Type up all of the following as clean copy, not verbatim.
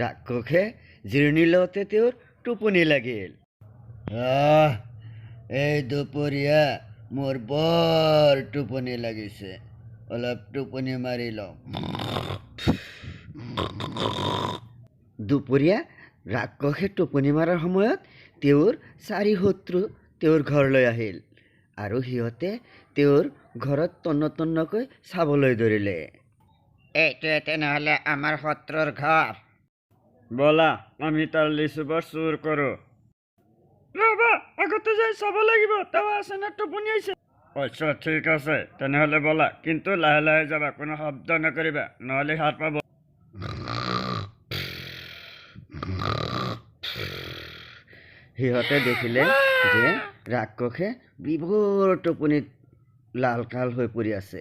ৰাক্ষসে জিৰণি লওঁতে তেওঁৰ টোপনি লাগিল। এই দুপৰীয়া মোৰ বৰ টোপনি লাগিছে, অলপ টোপনি মাৰি লওঁ। দুপৰীয়া ৰাক্ষসে টোপনি মৰাৰ সময়ত তেওঁৰ 4 শত্ৰু তেওঁৰ ঘৰলৈ আহিল আৰু সিহঁতে তেওঁৰ ঘৰত তন্ন চাবলৈ ধৰিলে। এইটোৱে তেনেহ'লে আমাৰ শত্ৰুৰ ঘৰ। ব'লা আমি তাৰ লিচুবোৰ চুৰ কৰোঁ। ৰ'বা, আগতে যাই চাব লাগিব তেওঁ আছে নে টোপনি আহিছে। আচ্ছা ঠিক আছে, তেনেহ'লে ব'লা, কিন্তু লাহে লাহে যাবা, কোনো শব্দ নকৰিবা, নহ'লে সাৰ পাব। সিহঁতে দেখিলে যে ৰাক্ষসে বিভোৰ টোপনিত লালকাল হৈ পৰি আছে।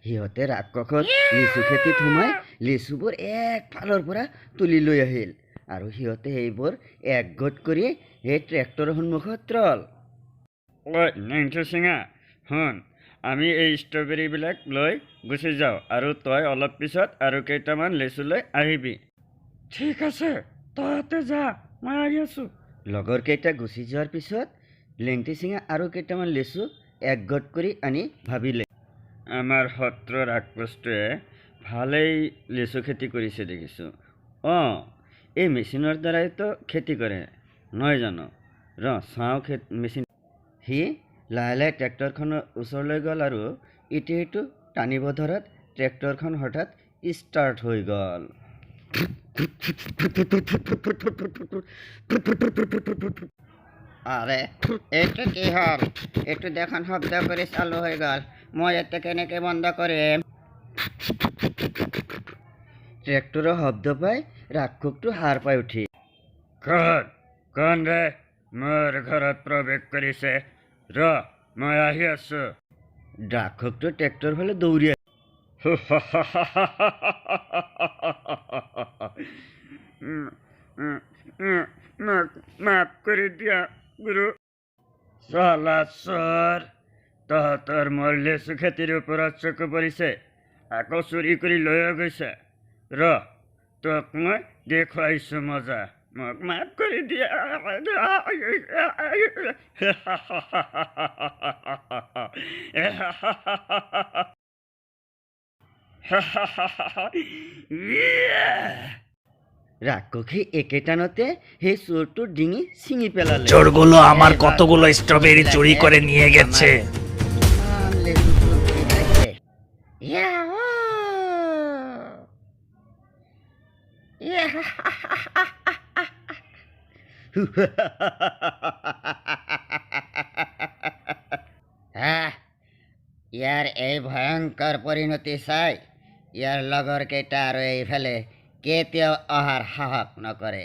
সিহঁতে ৰাক্ষসৰ লিচু খেতিত সোমাই লিচুবোৰ একফালৰ পৰা তুলি লৈ আহিল আৰু সিহঁতে সেইবোৰ একগোট কৰি সেই ট্ৰেক্টৰৰ সন্মুখত ৰ'ল। ঐ নেংচি চিঙা, শুন, আমি এই ষ্ট্ৰবেৰীবিলাক লৈ গুচি যাওঁ আৰু তই অলপ পিছত আৰু কেইটামান লিচু লৈ আহিবি। ঠিক আছে, তহঁতে যা, মই আহি আছোঁ। লগৰকেইটা গুচি যোৱাৰ পিছত লেংটি চিঙা আৰু কেইটামান লিচু একগোট কৰি আনি ভাবিলে, আমাৰ শত্ৰু ৰাক্ষসটোৱে ভালেই লিচু খেতি কৰিছে দেখিছোঁ। এই মেচিনৰ দ্বাৰাইতো খেতি কৰে নহয় জানো? চাওঁ মেচিন। সি লাহে লাহে ট্ৰেক্টৰখনৰ ওচৰলৈ গ'ল আৰু ইটো সিটো টানিব ধৰাত ট্ৰেক্টৰখন হঠাৎ ষ্টাৰ্ট হৈ গ'ল। আৰে এইটো কি হ'ল? এইটো দেখোন শব্দ কৰি চালু হৈ গ'ল, মই ইয়াতে কেনেকৈ বন্ধ কৰিম? ট্ৰেক্টৰৰ শব্দ পাই ৰাক্ষসটো সাৰ পাই উঠি, কোন ৰে মোৰ ঘৰত প্ৰৱেশ কৰিছে? মই আহি আছোঁ। ৰাক্ষসটো ট্ৰেক্টৰ ফালে দৌৰি মাফ কৰি দিয়া গুৰু। চালা চোৰ, তহঁতৰ মোৰ লিচু খেতিৰ ওপৰত চকু পৰিছে, আকৌ চুৰি কৰি লৈও গৈছে। তোক মই দেখুৱাইছোঁ মজা, মোক মাফ কৰি দিয়া। ৰাক্ষসী একেটানতে সেই চোৰটোৰ ডিঙি ছিঙি পেলালে। চোৰগুলো আমাৰ কতগুলো স্ট্ৰবেৰি চুৰি কৰে নিয়ে গেছে। ইয়াৰ এই ভয়ংকৰ পৰিণতি চাই ইয়াৰ লগৰ কেইটা আৰু এইফালে কেতিয়াও অহাৰ সাহস নকৰে।